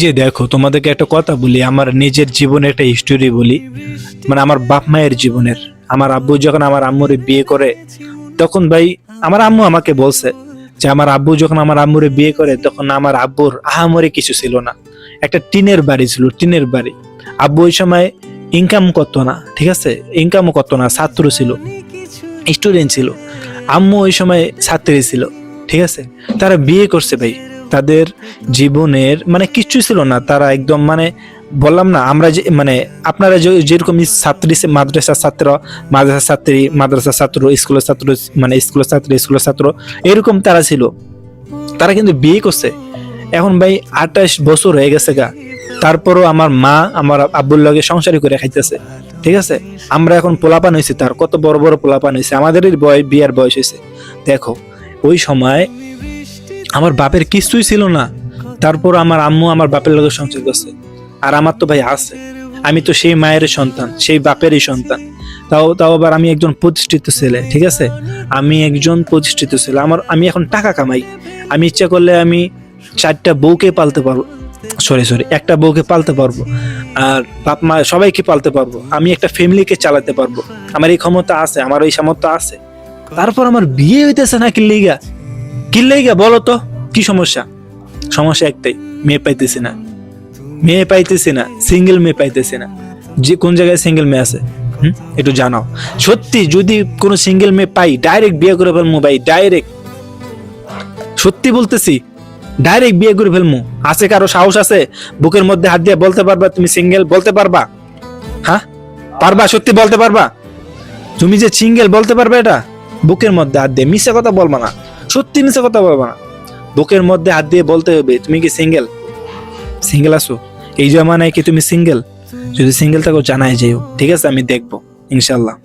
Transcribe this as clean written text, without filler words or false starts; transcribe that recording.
যে দেখো তোমাদেরকে একটা কথা বলি, আমার নিজের জীবনের একটা হিস্টোরি বলি, মানে আমার বাপ মায়ের জীবনের। আমার আব্বু যখন আমার আম্মুরে বিয়ে করে, তখন ভাই আমার আম্মু আমাকে বলছে যে আমার আব্বু যখন আমার আম্মুরে বিয়ে করে তখন আমার আব্বুর আহামরি কিছু ছিল না। একটা টিনের বাড়ি ছিল, টিনের বাড়ি। আব্বু ওই সময় ইনকাম করতো না, ঠিক আছে, ইনকামও করতো না, ছাত্র ছিল, স্টুডেন্ট ছিল। আম্মু ওই সময় ছাত্রী ছিল, ঠিক আছে। তারা বিয়ে করছে ভাই, তাদের জীবনের মানে কিচ্ছু ছিল না, তারা একদম মানে বললাম না আমরা যে মানে আপনারা যেরকম ছাত্রী মাদ্রাসার ছাত্র, মাদ্রাসার ছাত্রী, মাদ্রাসার ছাত্র, স্কুলের ছাত্র, মানে স্কুলের ছাত্র, স্কুলের ছাত্র, এরকম তারা ছিল। তারা কিন্তু বিয়ে করছে। এখন ভাই 28 বছর হয়ে গেছে গা, তারপরও আমার মা আমার আব্বুর লগে সংসারী করে খাইতেছে, ঠিক আছে। আমরা এখন পোলাপান হয়েছে, তার কত বড় বড় পোলাপান হয়েছে, আমাদেরই বিয়ার বয়স হয়েছে। দেখো ওই সময় আমার বাপের কিছুই ছিল না, তারপর আমার আম্মু আমার বাপের লগে সংসার করছে। আর আমার তো ভাই আছে, আমি তো সেই মায়ের সন্তান, সেই বাপেরই সন্তান। তাও তাও আবার আমি একজন প্রতিষ্ঠিত ছেলে, ঠিক আছে। আমি একজন প্রতিষ্ঠিত ছেলে, আমি এখন টাকা কামাই। আমি ইচ্ছা করলে আমি 4টা বউকে পালতে পারবো, সরি একটা বউকে পালতে পারবো, আর বাপ মা সবাইকে পালতে পারবো। আমি একটা ফ্যামিলিকে চালাতে পারবো, আমার এই ক্ষমতা আছে, আমার এই সামর্থ্য আছে। তারপর আমার বিয়ে হইতেছে না, কিল্লেগা বলো তো কি সমস্যা? সমস্যা একটাই, মেয়ে পাইতেছি না, সিঙ্গেল মেয়ে পাইতেছি না। যে কোন জায়গায় সিঙ্গেল মেয়ে আছে একটু জানাও। সত্যি যদি কোনো সিঙ্গেল মেয়ে পাই, ডাইরেক্ট বিয়ে করে ফেলবো ভাই, ডাইরেক্ট, সত্যি বলতেছি, ডাইরেক্ট বিয়ে করে ফেলবো। আছে কারো সাহস আছে বুকের মধ্যে হাত দিয়ে বলতে পারবা তুমি সিঙ্গেল? বলতে পারবা? হ্যাঁ পারবা? সত্যি বলতে পারবা? তুমি যে সিঙ্গেল বলতে পারবে এটা? বুকের মধ্যে হাত দিয়ে, মিশা কথা বলবা না, সত্যি মিশা কথা বলবা না, বুকের মধ্যে হাত দিয়ে বলতে হবে তুমি কি সিঙ্গেল আছো এই জামানায়, কি তুমি সিঙ্গেল? যদি সিঙ্গেল থাকো জানাই যেও, ঠিক আছে, আমি দেখবো ইনশাল্লাহ।